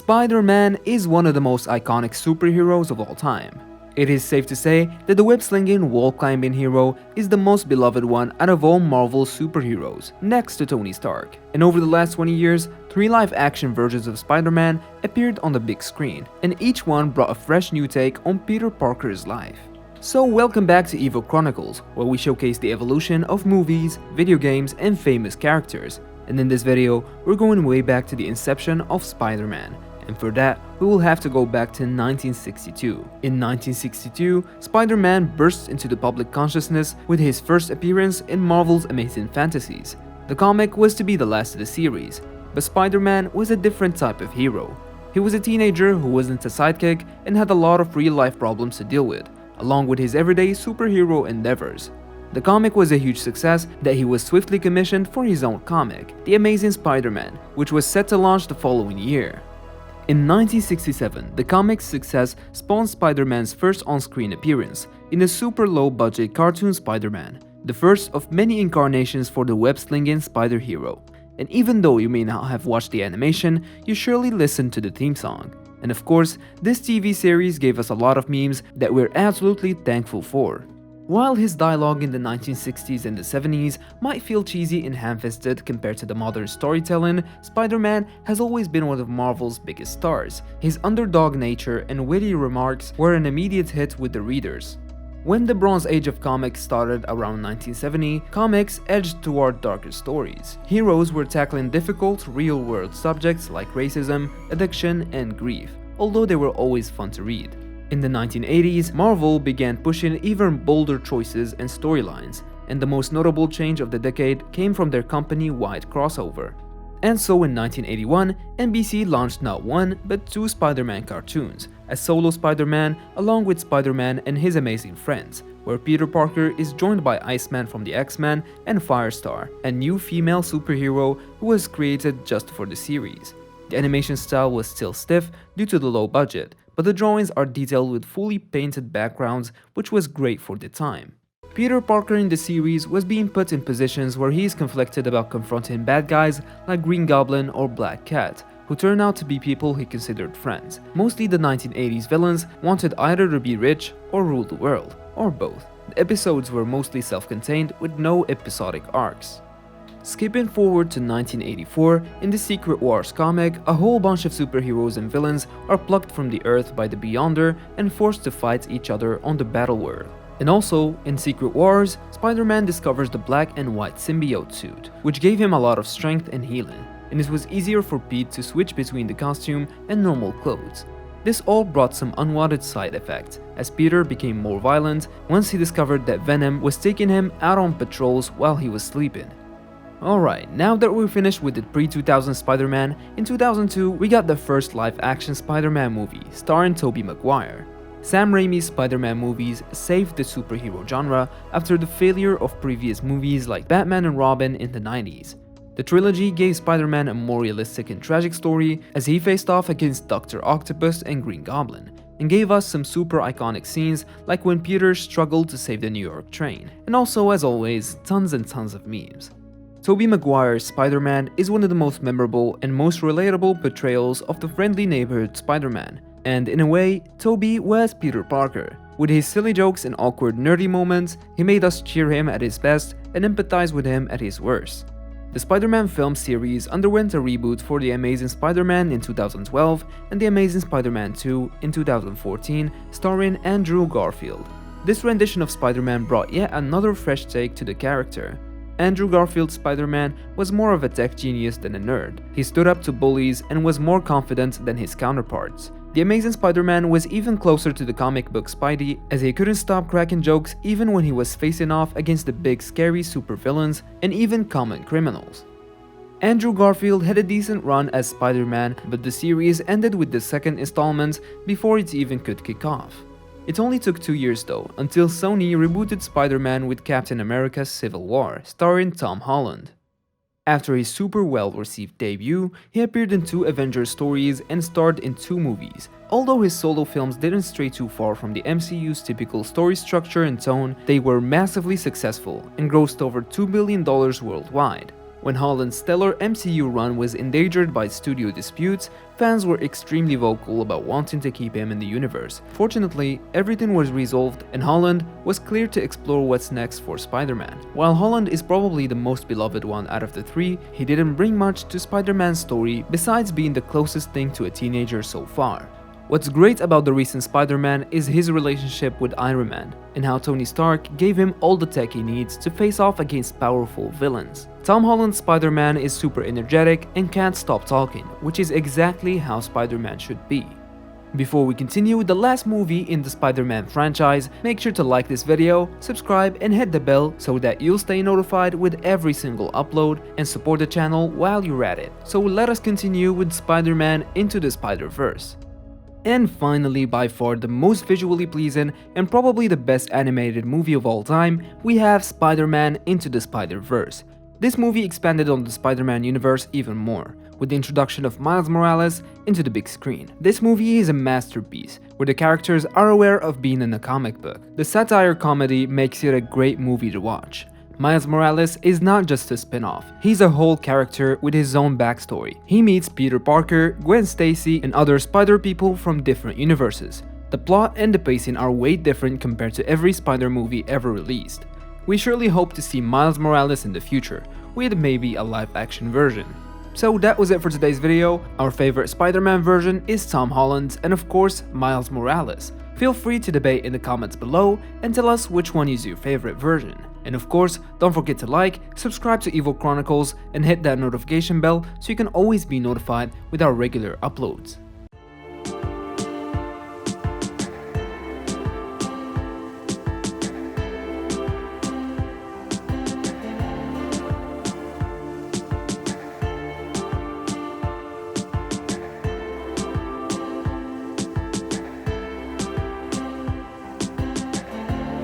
Spider-Man is one of the most iconic superheroes of all time. It is safe to say that the web-slinging, wall-climbing hero is the most beloved one out of all Marvel superheroes, next to Tony Stark. And over the last 20 years, 3 live-action versions of Spider-Man appeared on the big screen, and each one brought a fresh new take on Peter Parker's life. So welcome back to Evo Chronicles, where we showcase the evolution of movies, video games, and famous characters. And in this video, we're going way back to the inception of Spider-Man. And for that, we will have to go back to 1962. In 1962, Spider-Man bursts into the public consciousness with his first appearance in Marvel's Amazing Fantasies. The comic was to be the last of the series, but Spider-Man was a different type of hero. He was a teenager who wasn't a sidekick and had a lot of real-life problems to deal with, along with his everyday superhero endeavors. The comic was a huge success that he was swiftly commissioned for his own comic, The Amazing Spider-Man, which was set to launch the following year. In 1967, the comic's success spawned Spider-Man's first on-screen appearance in a super low-budget cartoon Spider-Man, the first of many incarnations for the web-slinging spider hero. And even though you may not have watched the animation, you surely listened to the theme song. And of course, this TV series gave us a lot of memes that we're absolutely thankful for. While his dialogue in the 1960s and the 70s might feel cheesy and ham-fisted compared to the modern storytelling, Spider-Man has always been one of Marvel's biggest stars. His underdog nature and witty remarks were an immediate hit with the readers. When the Bronze Age of comics started around 1970, comics edged toward darker stories. Heroes were tackling difficult, real-world subjects like racism, addiction, and grief, although they were always fun to read. In the 1980s, Marvel began pushing even bolder choices and storylines, and the most notable change of the decade came from their company-wide crossover. And so in 1981, NBC launched not one, but 2 Spider-Man cartoons, a solo Spider-Man along with Spider-Man and his amazing friends, where Peter Parker is joined by Iceman from the X-Men and Firestar, a new female superhero who was created just for the series. The animation style was still stiff due to the low budget, but the drawings are detailed with fully painted backgrounds, which was great for the time. Peter Parker in the series was being put in positions where he is conflicted about confronting bad guys like Green Goblin or Black Cat, who turned out to be people he considered friends. Mostly the 1980s villains wanted either to be rich or rule the world, or both. The episodes were mostly self-contained with no episodic arcs. Skipping forward to 1984, in the Secret Wars comic, a whole bunch of superheroes and villains are plucked from the Earth by the Beyonder and forced to fight each other on the battle world. And also, in Secret Wars, Spider-Man discovers the black and white symbiote suit, which gave him a lot of strength and healing, and it was easier for Pete to switch between the costume and normal clothes. This all brought some unwanted side effects, as Peter became more violent once he discovered that Venom was taking him out on patrols while he was sleeping. Alright, now that we're finished with the pre-2000 Spider-Man, in 2002 we got the first live-action Spider-Man movie, starring Tobey Maguire. Sam Raimi's Spider-Man movies saved the superhero genre after the failure of previous movies like Batman and Robin in the 90s. The trilogy gave Spider-Man a more realistic and tragic story as he faced off against Dr. Octopus and Green Goblin, and gave us some super iconic scenes like when Peter struggled to save the New York train, and also, as always, tons and tons of memes. Tobey Maguire's Spider-Man is one of the most memorable and most relatable portrayals of the friendly neighborhood Spider-Man, and in a way, Tobey was Peter Parker. With his silly jokes and awkward nerdy moments, he made us cheer him at his best and empathize with him at his worst. The Spider-Man film series underwent a reboot for The Amazing Spider-Man in 2012 and The Amazing Spider-Man 2 in 2014, starring Andrew Garfield. This rendition of Spider-Man brought yet another fresh take to the character. Andrew Garfield's Spider-Man was more of a tech genius than a nerd. He stood up to bullies and was more confident than his counterparts. The Amazing Spider-Man was even closer to the comic book Spidey, as he couldn't stop cracking jokes even when he was facing off against the big scary supervillains and even common criminals. Andrew Garfield had a decent run as Spider-Man, but the series ended with the second installment before it even could kick off. It only took 2 years though, until Sony rebooted Spider-Man with Captain America's Civil War, starring Tom Holland. After his super well-received debut, he appeared in 2 Avengers stories and starred in 2 movies. Although his solo films didn't stray too far from the MCU's typical story structure and tone, they were massively successful and grossed over $2 billion worldwide. When Holland's stellar MCU run was endangered by studio disputes, fans were extremely vocal about wanting to keep him in the universe. Fortunately, everything was resolved and Holland was clear to explore what's next for Spider-Man. While Holland is probably the most beloved one out of the three, he didn't bring much to Spider-Man's story besides being the closest thing to a teenager so far. What's great about the recent Spider-Man is his relationship with Iron Man, and how Tony Stark gave him all the tech he needs to face off against powerful villains. Tom Holland's Spider-Man is super energetic and can't stop talking, which is exactly how Spider-Man should be. Before we continue with the last movie in the Spider-Man franchise, make sure to like this video, subscribe and hit the bell so that you'll stay notified with every single upload and support the channel while you're at it. So let us continue with Spider-Man Into the Spider-Verse. And finally, by far the most visually pleasing and probably the best animated movie of all time, we have Spider-Man Into the Spider-Verse. This movie expanded on the Spider-Man universe even more, with the introduction of Miles Morales into the big screen. This movie is a masterpiece, where the characters are aware of being in a comic book. The satire comedy makes it a great movie to watch. Miles Morales is not just a spin-off, he's a whole character with his own backstory. He meets Peter Parker, Gwen Stacy, and other Spider people from different universes. The plot and the pacing are way different compared to every Spider movie ever released. We surely hope to see Miles Morales in the future, with maybe a live-action version. So that was it for today's video. Our favorite Spider-Man version is Tom Holland's and of course Miles Morales. Feel free to debate in the comments below and tell us which one is your favorite version. And of course, don't forget to like, subscribe to Evo Chronicles, and hit that notification bell so you can always be notified with our regular uploads.